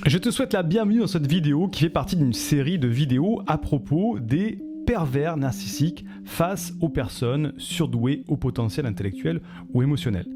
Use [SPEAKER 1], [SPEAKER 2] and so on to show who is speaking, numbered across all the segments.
[SPEAKER 1] Je te souhaite la bienvenue dans cette vidéo qui fait partie d'une série de vidéos à propos des pervers narcissiques face aux personnes surdouées au potentiel intellectuel ou émotionnel.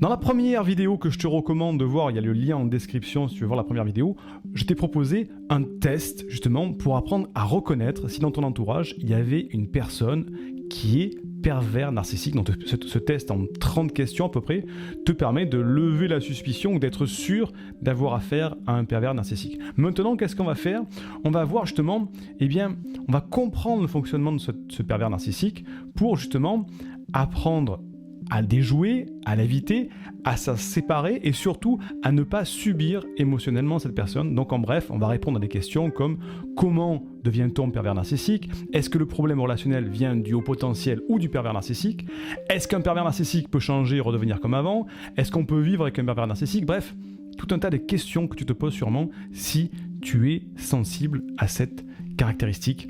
[SPEAKER 1] Dans la première vidéo que je te recommande de voir, il y a le lien en description si tu veux voir la première vidéo, je t'ai proposé un test justement pour apprendre à reconnaître si dans ton entourage il y avait une personne qui est pervers narcissique. Donc ce test en 30 questions à peu près te permet de lever la suspicion ou d'être sûr d'avoir affaire à un pervers narcissique. Maintenant, qu'est-ce qu'on va faire ? On va voir justement, on va comprendre le fonctionnement de ce pervers narcissique pour justement apprendre à le déjouer, à l'éviter, à s'en séparer et surtout à ne pas subir émotionnellement cette personne. Donc en bref, on va répondre à des questions comme comment devient-on pervers narcissique ? Est-ce que le problème relationnel vient du haut potentiel ou du pervers narcissique ? Est-ce qu'un pervers narcissique peut changer et redevenir comme avant ? Est-ce qu'on peut vivre avec un pervers narcissique ? Bref, tout un tas de questions que tu te poses sûrement si tu es sensible à cette caractéristique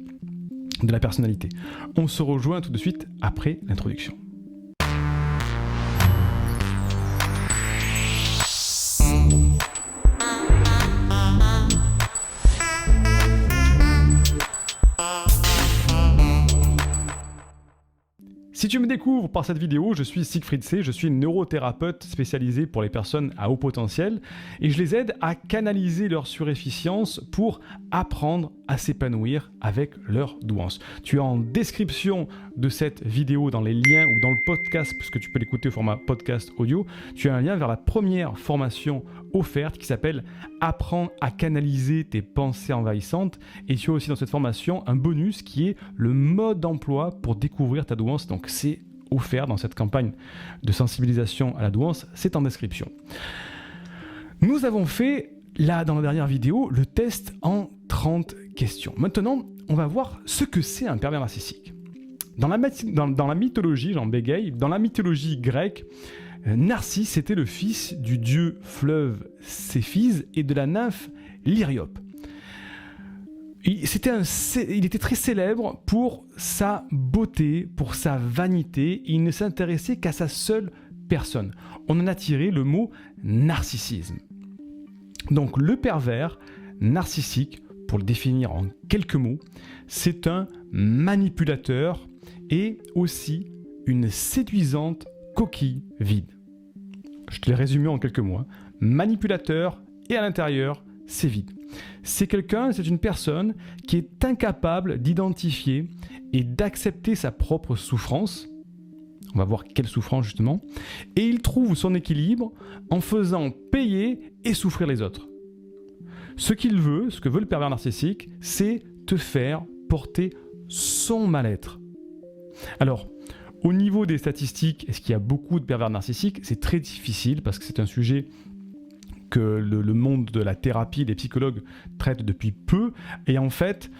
[SPEAKER 1] de la personnalité. On se rejoint tout de suite après l'introduction. Si tu me découvres par cette vidéo, je suis Siegfried C, je suis neurothérapeute spécialisé pour les personnes à haut potentiel et je les aide à canaliser leur surefficience pour apprendre à s'épanouir avec leur douance. Tu as en description de cette vidéo dans les liens ou dans le podcast, puisque tu peux l'écouter au format podcast audio, tu as un lien vers la première formation offerte qui s'appelle « Apprendre à canaliser tes pensées envahissantes » et tu as aussi dans cette formation un bonus qui est le mode d'emploi pour découvrir ta douance. Donc c'est offert dans cette campagne de sensibilisation à la douance, c'est en description. Nous avons fait, là dans la dernière vidéo, le test en 30 questions. Maintenant, on va voir ce que c'est un pervers narcissique. Dans la mythologie, j'en bégaye, dans la mythologie grecque, Narcisse était le fils du dieu fleuve Céphise et de la nymphe Lyriope. Il était très célèbre pour sa beauté, pour sa vanité, et il ne s'intéressait qu'à sa seule personne. On en a tiré le mot narcissisme. Donc le pervers narcissique, pour le définir en quelques mots, c'est un manipulateur et aussi une séduisante coquille vide. Je te l'ai résumé en quelques mots. Manipulateur et à l'intérieur, c'est vide. C'est une personne qui est incapable d'identifier et d'accepter sa propre souffrance. On va voir quelle souffrance justement. Et il trouve son équilibre en faisant payer et souffrir les autres. Ce que veut le pervers narcissique, c'est te faire porter son mal-être. Alors, au niveau des statistiques, est-ce qu'il y a beaucoup de pervers narcissiques ? C'est très difficile parce que c'est un sujet que le monde de la thérapie, des psychologues traitent depuis peu. Et en fait,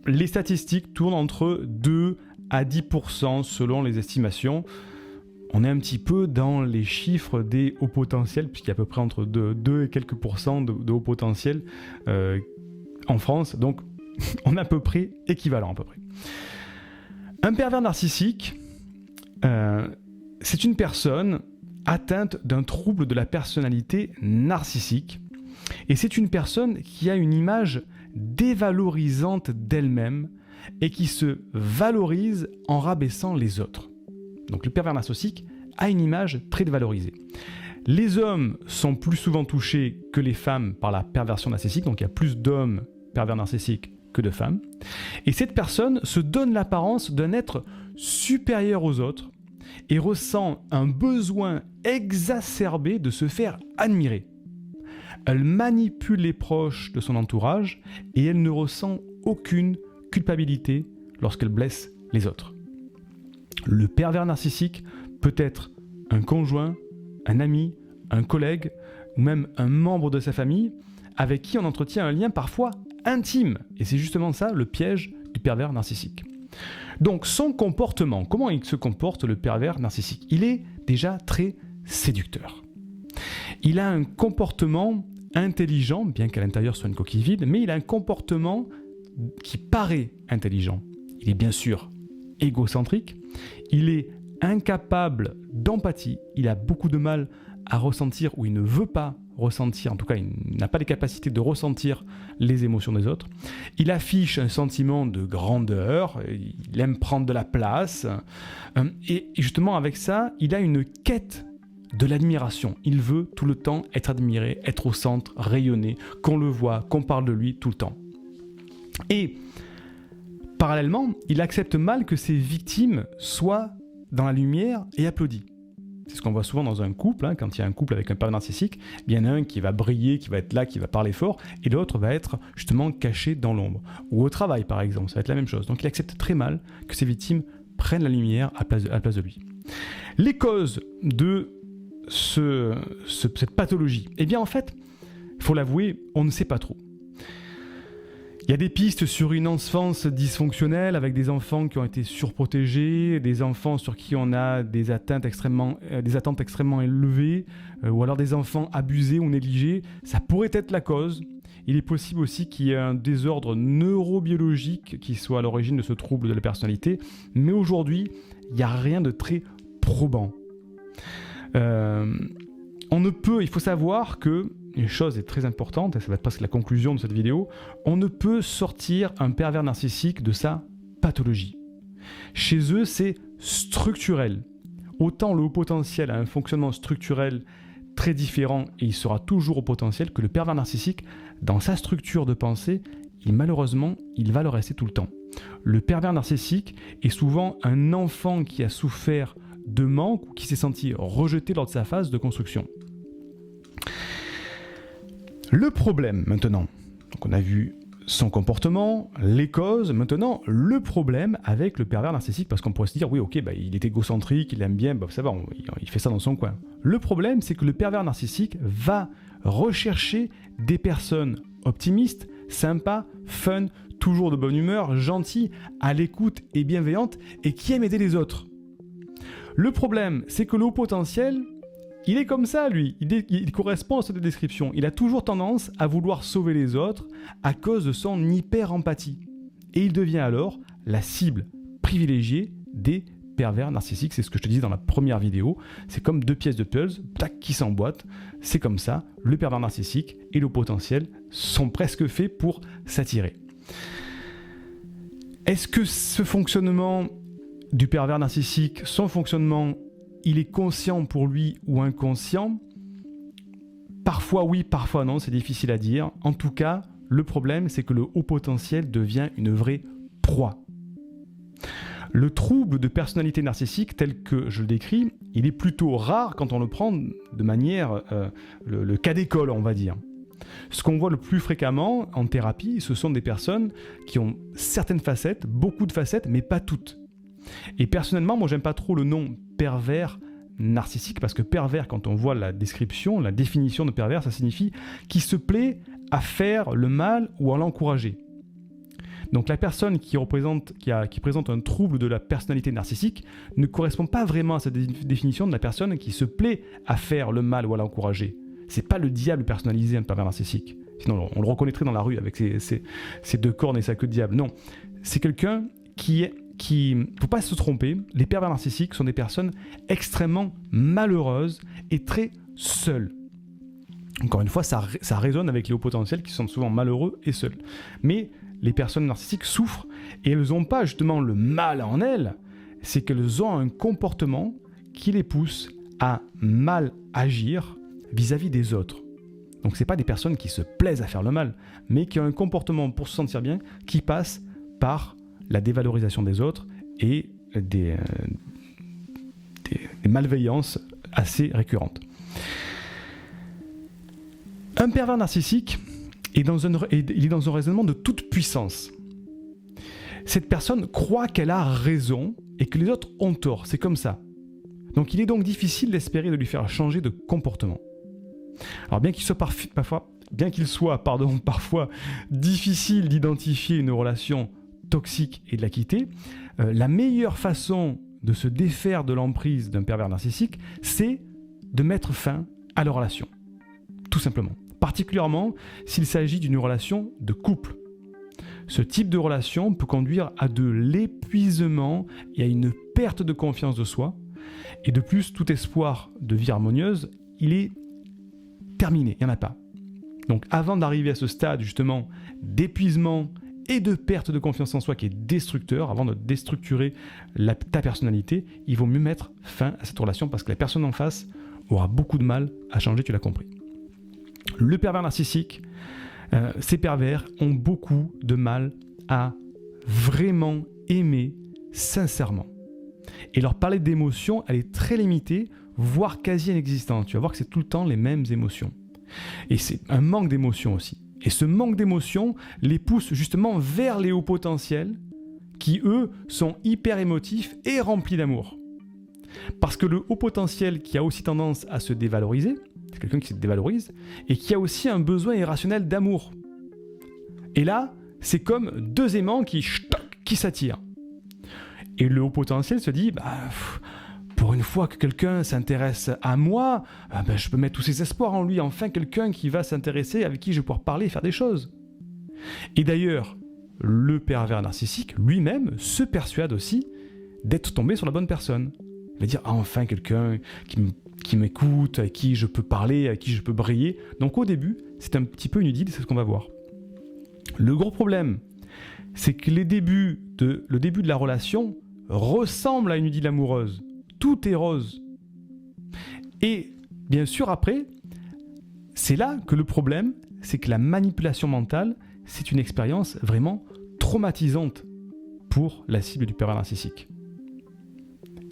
[SPEAKER 1] les statistiques tournent entre 2 à 10% selon les estimations. On est un petit peu dans les chiffres des hauts potentiels, puisqu'il y a à peu près entre 2 et quelques pourcents de hauts potentiels en France. Donc, on est à peu près équivalent à peu près. Un pervers narcissique, c'est une personne atteinte d'un trouble de la personnalité narcissique et c'est une personne qui a une image dévalorisante d'elle-même et qui se valorise en rabaissant les autres. Donc le pervers narcissique a une image très dévalorisée. Les hommes sont plus souvent touchés que les femmes par la perversion narcissique, donc il y a plus d'hommes pervers narcissiques que de femmes. Et cette personne se donne l'apparence d'un être supérieur aux autres et ressent un besoin exacerbé de se faire admirer. Elle manipule les proches de son entourage et elle ne ressent aucune culpabilité lorsqu'elle blesse les autres. Le pervers narcissique peut être un conjoint, un ami, un collègue ou même un membre de sa famille avec qui on entretient un lien parfois intime. Et c'est justement ça le piège du pervers narcissique. Donc son comportement, comment il se comporte le pervers narcissique ? Il est déjà très séducteur. Il a un comportement intelligent, bien qu'à l'intérieur soit une coquille vide, mais il a un comportement qui paraît intelligent. Il est bien sûr égocentrique, il est incapable d'empathie, il a beaucoup de mal à ressentir ou il ne veut pas ressentir, en tout cas, il n'a pas les capacités de ressentir les émotions des autres. Il affiche un sentiment de grandeur, il aime prendre de la place, et justement avec ça, il a une quête de l'admiration. Il veut tout le temps être admiré, être au centre, rayonner, qu'on le voit, qu'on parle de lui tout le temps. Et parallèlement, il accepte mal que ses victimes soient dans la lumière et applaudis. C'est ce qu'on voit souvent dans un couple, hein, quand il y a un couple avec un pervers narcissique, il y en a un qui va briller, qui va être là, qui va parler fort, et l'autre va être justement caché dans l'ombre. Ou au travail par exemple, ça va être la même chose. Donc il accepte très mal que ses victimes prennent la lumière à la place de lui. Les causes de cette pathologie, eh bien en fait, il faut l'avouer, on ne sait pas trop. Il y a des pistes sur une enfance dysfonctionnelle avec des enfants qui ont été surprotégés, des enfants sur qui on a des attentes extrêmement élevées, ou alors des enfants abusés ou négligés. Ça pourrait être la cause. Il est possible aussi qu'il y ait un désordre neurobiologique qui soit à l'origine de ce trouble de la personnalité. Mais aujourd'hui, il n'y a rien de très probant. Il faut savoir que une chose est très importante, et ça va être presque la conclusion de cette vidéo, on ne peut sortir un pervers narcissique de sa pathologie. Chez eux, c'est structurel. Autant le haut potentiel a un fonctionnement structurel très différent et il sera toujours au potentiel que le pervers narcissique, dans sa structure de pensée, malheureusement, il va le rester tout le temps. Le pervers narcissique est souvent un enfant qui a souffert de manque ou qui s'est senti rejeté lors de sa phase de construction. Le problème maintenant, donc on a vu son comportement, les causes, maintenant le problème avec le pervers narcissique, parce qu'on pourrait se dire oui ok, il est égocentrique, il aime bien, ça va, il fait ça dans son coin. Le problème c'est que le pervers narcissique va rechercher des personnes optimistes, sympas, fun, toujours de bonne humeur, gentilles, à l'écoute et bienveillantes et qui aiment aider les autres. Le problème c'est que le haut potentiel, il est comme ça, lui. Il correspond à cette description. Il a toujours tendance à vouloir sauver les autres à cause de son hyper-empathie. Et il devient alors la cible privilégiée des pervers narcissiques. C'est ce que je te disais dans la première vidéo. C'est comme deux pièces de puzzle qui s'emboîtent. C'est comme ça. Le pervers narcissique et le potentiel sont presque faits pour s'attirer. Est-ce que ce fonctionnement du pervers narcissique, son fonctionnement, il est conscient pour lui ou inconscient? Parfois oui, parfois non, c'est difficile à dire. En tout cas, le problème, c'est que le haut potentiel devient une vraie proie. Le trouble de personnalité narcissique, tel que je le décris, il est plutôt rare quand on le prend de manière, le cas d'école, on va dire. Ce qu'on voit le plus fréquemment en thérapie, ce sont des personnes qui ont certaines facettes, beaucoup de facettes, mais pas toutes. Et personnellement, moi j'aime pas trop le nom pervers narcissique, parce que pervers, quand on voit la description, la définition de pervers, ça signifie qui se plaît à faire le mal ou à l'encourager. Donc la personne qui présente un trouble de la personnalité narcissique ne correspond pas vraiment à cette définition de la personne qui se plaît à faire le mal ou à l'encourager. C'est pas le diable personnalisé, un pervers narcissique. Sinon on le reconnaîtrait dans la rue avec ses deux cornes et sa queue de diable. Non, c'est quelqu'un qui faut pas se tromper, les pervers narcissiques sont des personnes extrêmement malheureuses et très seules. Encore une fois, ça résonne avec les hauts potentiels qui sont souvent malheureux et seuls. Mais les personnes narcissiques souffrent et elles n'ont pas justement le mal en elles, c'est qu'elles ont un comportement qui les pousse à mal agir vis-à-vis des autres. Donc c'est pas des personnes qui se plaisent à faire le mal, mais qui ont un comportement pour se sentir bien qui passe par la dévalorisation des autres et des malveillances assez récurrentes. Un pervers narcissique il est dans un raisonnement de toute puissance. Cette personne croit qu'elle a raison et que les autres ont tort, c'est comme ça. Donc il est donc difficile d'espérer de lui faire changer de comportement. Alors bien qu'il soit parfois difficile d'identifier une relation toxique et de la quitter, la meilleure façon de se défaire de l'emprise d'un pervers narcissique, c'est de mettre fin à la relation. Tout simplement. Particulièrement s'il s'agit d'une relation de couple. Ce type de relation peut conduire à de l'épuisement et à une perte de confiance de soi. Et de plus, tout espoir de vie harmonieuse, il est terminé, il n'y en a pas. Donc avant d'arriver à ce stade justement d'épuisement et de perte de confiance en soi qui est destructeur, avant de déstructurer ta personnalité, il vaut mieux mettre fin à cette relation parce que la personne en face aura beaucoup de mal à changer, tu l'as compris. Le pervers narcissique, ces pervers ont beaucoup de mal à vraiment aimer sincèrement. Et leur parler d'émotions, elle est très limitée, voire quasi inexistante. Tu vas voir que c'est tout le temps les mêmes émotions. Et c'est un manque d'émotions aussi. Et ce manque d'émotions les pousse justement vers les hauts potentiels qui, eux, sont hyper émotifs et remplis d'amour. Parce que le haut potentiel qui a aussi tendance à se dévaloriser, c'est quelqu'un qui se dévalorise, et qui a aussi un besoin irrationnel d'amour. Et là, c'est comme deux aimants qui s'attirent. Et le haut potentiel se dit, pour une fois que quelqu'un s'intéresse à moi, je peux mettre tous ses espoirs en lui, enfin quelqu'un qui va s'intéresser, avec qui je vais pouvoir parler et faire des choses. Et d'ailleurs, le pervers narcissique lui-même se persuade aussi d'être tombé sur la bonne personne. Il va dire, enfin quelqu'un qui m'écoute, avec qui je peux parler, avec qui je peux briller. Donc au début, c'est un petit peu une idylle, c'est ce qu'on va voir. Le gros problème, c'est que le début de la relation ressemble à une idylle amoureuse. Tout est rose. Et bien sûr, après, c'est là que le problème, c'est que la manipulation mentale, c'est une expérience vraiment traumatisante pour la cible du pervers narcissique.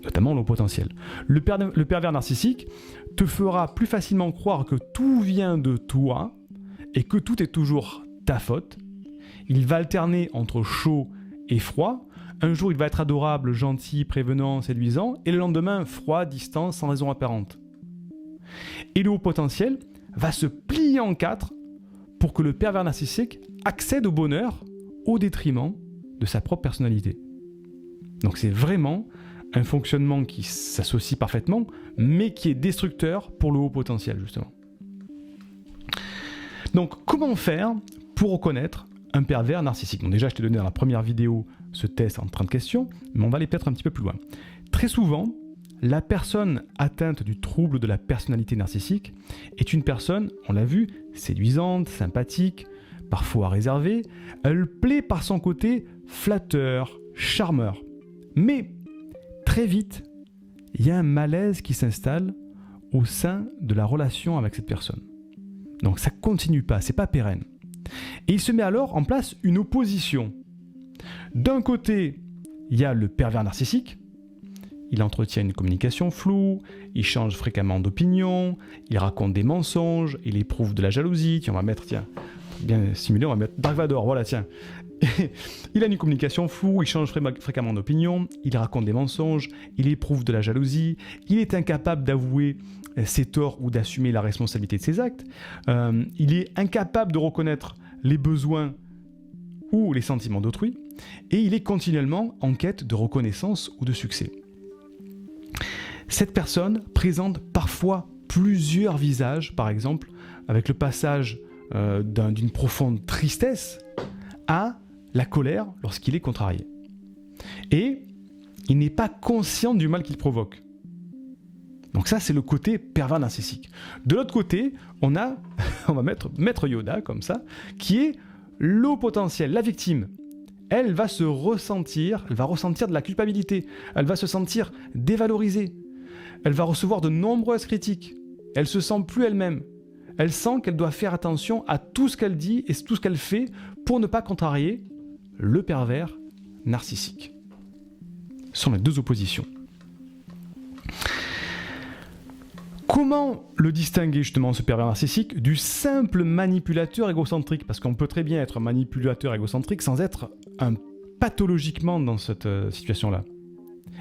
[SPEAKER 1] Notamment le potentiel. Le pervers narcissique te fera plus facilement croire que tout vient de toi et que tout est toujours ta faute. Il va alterner entre chaud et froid. Un jour, il va être adorable, gentil, prévenant, séduisant, et le lendemain, froid, distant, sans raison apparente. Et le haut potentiel va se plier en quatre pour que le pervers narcissique accède au bonheur au détriment de sa propre personnalité. Donc c'est vraiment un fonctionnement qui s'associe parfaitement, mais qui est destructeur pour le haut potentiel, justement. Donc, comment faire pour reconnaître un pervers narcissique? Donc déjà, je t'ai donné dans la première vidéo ce test en 30 questions, mais on va aller peut-être un petit peu plus loin. Très souvent, la personne atteinte du trouble de la personnalité narcissique est une personne, on l'a vu, séduisante, sympathique, parfois réservée. Elle plaît par son côté flatteur, charmeur. Mais très vite, il y a un malaise qui s'installe au sein de la relation avec cette personne. Donc ça ne continue pas, c'est pas pérenne. Et il se met alors en place une opposition. D'un côté, il y a le pervers narcissique. Il entretient une communication floue, il change fréquemment d'opinion, il raconte des mensonges, il éprouve de la jalousie. Tiens, on va mettre, bien simulé, on va mettre Dark Vador, voilà, tiens. Il a une communication floue, il change fréquemment d'opinion, il raconte des mensonges, il éprouve de la jalousie, il est incapable d'avouer ses torts ou d'assumer la responsabilité de ses actes, il est incapable de reconnaître les besoins ou les sentiments d'autrui, et il est continuellement en quête de reconnaissance ou de succès. Cette personne présente parfois plusieurs visages, par exemple, avec le passage d'une profonde tristesse à la colère lorsqu'il est contrarié. Et il n'est pas conscient du mal qu'il provoque. Donc ça, c'est le côté pervers narcissique. De l'autre côté, on va mettre Maître Yoda, comme ça, qui est le haut potentiel, la victime. Elle va ressentir de la culpabilité, elle va se sentir dévalorisée, elle va recevoir de nombreuses critiques, elle se sent plus elle-même, elle sent qu'elle doit faire attention à tout ce qu'elle dit et tout ce qu'elle fait pour ne pas contrarier le pervers narcissique. Ce sont les deux oppositions. Comment le distinguer justement, ce pervers narcissique, du simple manipulateur égocentrique? Parce qu'on peut très bien être manipulateur égocentrique sans être pathologiquement dans cette situation-là.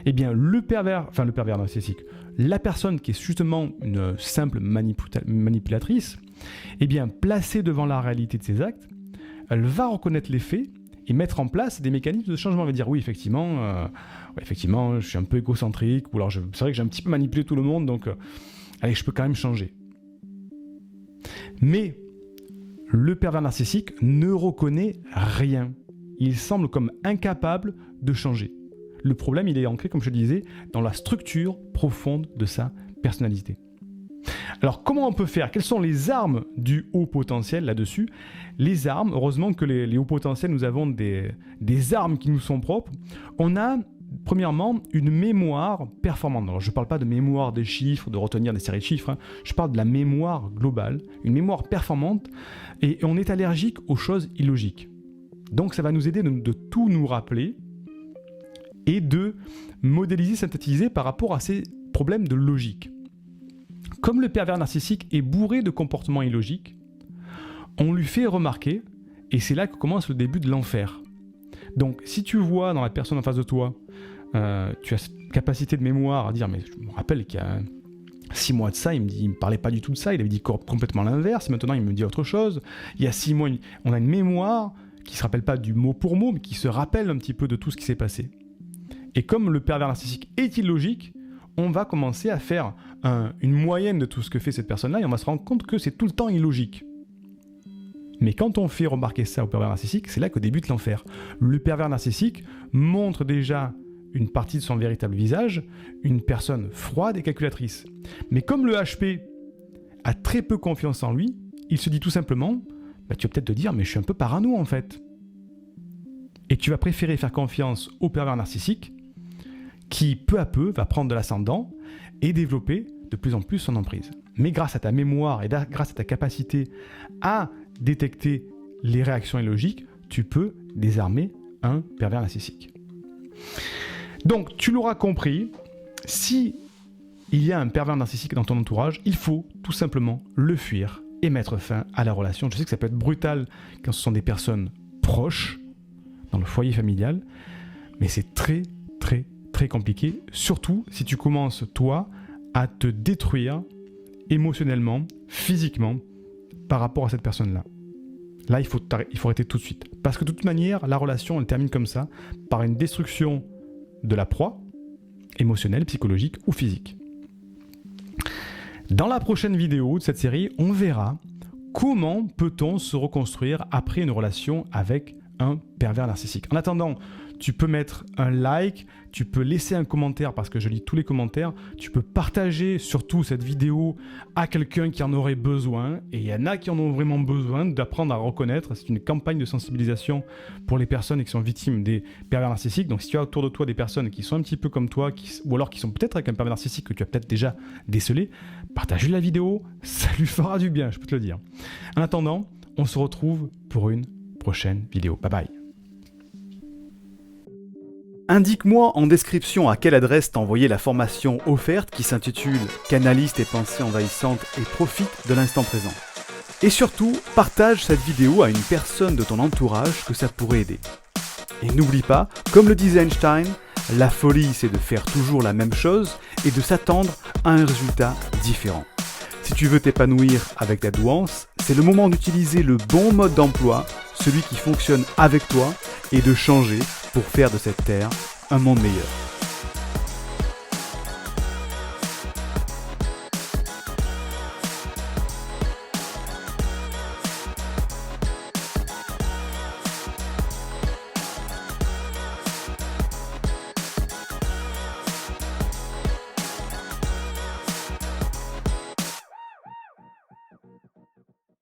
[SPEAKER 1] Eh bien, le pervers narcissique, la personne qui est justement une simple manipulatrice, eh bien, placée devant la réalité de ses actes, elle va reconnaître les faits et mettre en place des mécanismes de changement. Elle va dire oui, effectivement, je suis un peu égocentrique, ou alors c'est vrai que j'ai un petit peu manipulé tout le monde, donc allez, je peux quand même changer. Mais le pervers narcissique ne reconnaît rien. Il semble comme incapable de changer. Le problème, il est ancré, comme je le disais, dans la structure profonde de sa personnalité. Alors comment on peut faire? Quelles sont les armes du haut potentiel là-dessus? Les armes, heureusement que les hauts potentiels, nous avons des armes qui nous sont propres. On a premièrement une mémoire performante. Alors je ne parle pas de mémoire des chiffres, de retenir des séries de chiffres, je parle de la mémoire globale, une mémoire performante, et on est allergique aux choses illogiques. Donc ça va nous aider de tout nous rappeler et de modéliser, synthétiser par rapport à ces problèmes de logique. Comme le pervers narcissique est bourré de comportements illogiques, on lui fait remarquer, et c'est là que commence le début de l'enfer. Donc si tu vois dans la personne en face de toi, tu as cette capacité de mémoire à dire, mais je me rappelle qu'il y a 6 mois de ça, il me parlait pas du tout de ça, il avait dit complètement l'inverse, maintenant il me dit autre chose. Il y a 6 mois, on a une mémoire qui se rappelle pas du mot pour mot, mais qui se rappelle un petit peu de tout ce qui s'est passé. Et comme le pervers narcissique est illogique, on va commencer à faire une moyenne de tout ce que fait cette personne-là et on va se rendre compte que c'est tout le temps illogique. Mais quand on fait remarquer ça au pervers narcissique, c'est là que débute l'enfer. Le pervers narcissique montre déjà une partie de son véritable visage, une personne froide et calculatrice. Mais comme le HP a très peu confiance en lui, il se dit tout simplement, tu vas peut-être te dire, mais je suis un peu parano en fait. Et tu vas préférer faire confiance au pervers narcissique qui, peu à peu, va prendre de l'ascendant et développer de plus en plus son emprise. Mais grâce à ta mémoire et grâce à ta capacité à détecter les réactions illogiques, tu peux désarmer un pervers narcissique. Donc, tu l'auras compris, si il y a un pervers narcissique dans ton entourage, il faut tout simplement le fuir et mettre fin à la relation. Je sais que ça peut être brutal quand ce sont des personnes proches, dans le foyer familial, mais c'est très, très, très compliqué, surtout si tu commences, toi, à te détruire émotionnellement, physiquement, par rapport à cette personne-là. Là, il faut arrêter tout de suite. Parce que de toute manière, la relation, elle termine comme ça, par une destruction de la proie, émotionnelle, psychologique ou physique. Dans la prochaine vidéo de cette série, on verra comment peut-on se reconstruire après une relation avec un pervers narcissique. En attendant, tu peux mettre un like, tu peux laisser un commentaire parce que je lis tous les commentaires, tu peux partager surtout cette vidéo à quelqu'un qui en aurait besoin, et il y en a qui en ont vraiment besoin d'apprendre à reconnaître. C'est une campagne de sensibilisation pour les personnes qui sont victimes des pervers narcissiques. Donc si tu as autour de toi des personnes qui sont un petit peu comme toi, ou alors qui sont peut-être avec un pervers narcissique que tu as peut-être déjà décelé, partage la vidéo, ça lui fera du bien, je peux te le dire. En attendant, on se retrouve pour une prochaine vidéo. Bye bye.
[SPEAKER 2] Indique-moi en description à quelle adresse t'as envoyé la formation offerte qui s'intitule « Canalise tes pensées envahissantes et profite de l'instant présent ». Et surtout, partage cette vidéo à une personne de ton entourage que ça pourrait aider. Et n'oublie pas, comme le disait Einstein, la folie c'est de faire toujours la même chose et de s'attendre à un résultat différent. Si tu veux t'épanouir avec ta douance, c'est le moment d'utiliser le bon mode d'emploi, celui qui fonctionne avec toi, et de changer pour faire de cette terre un monde meilleur.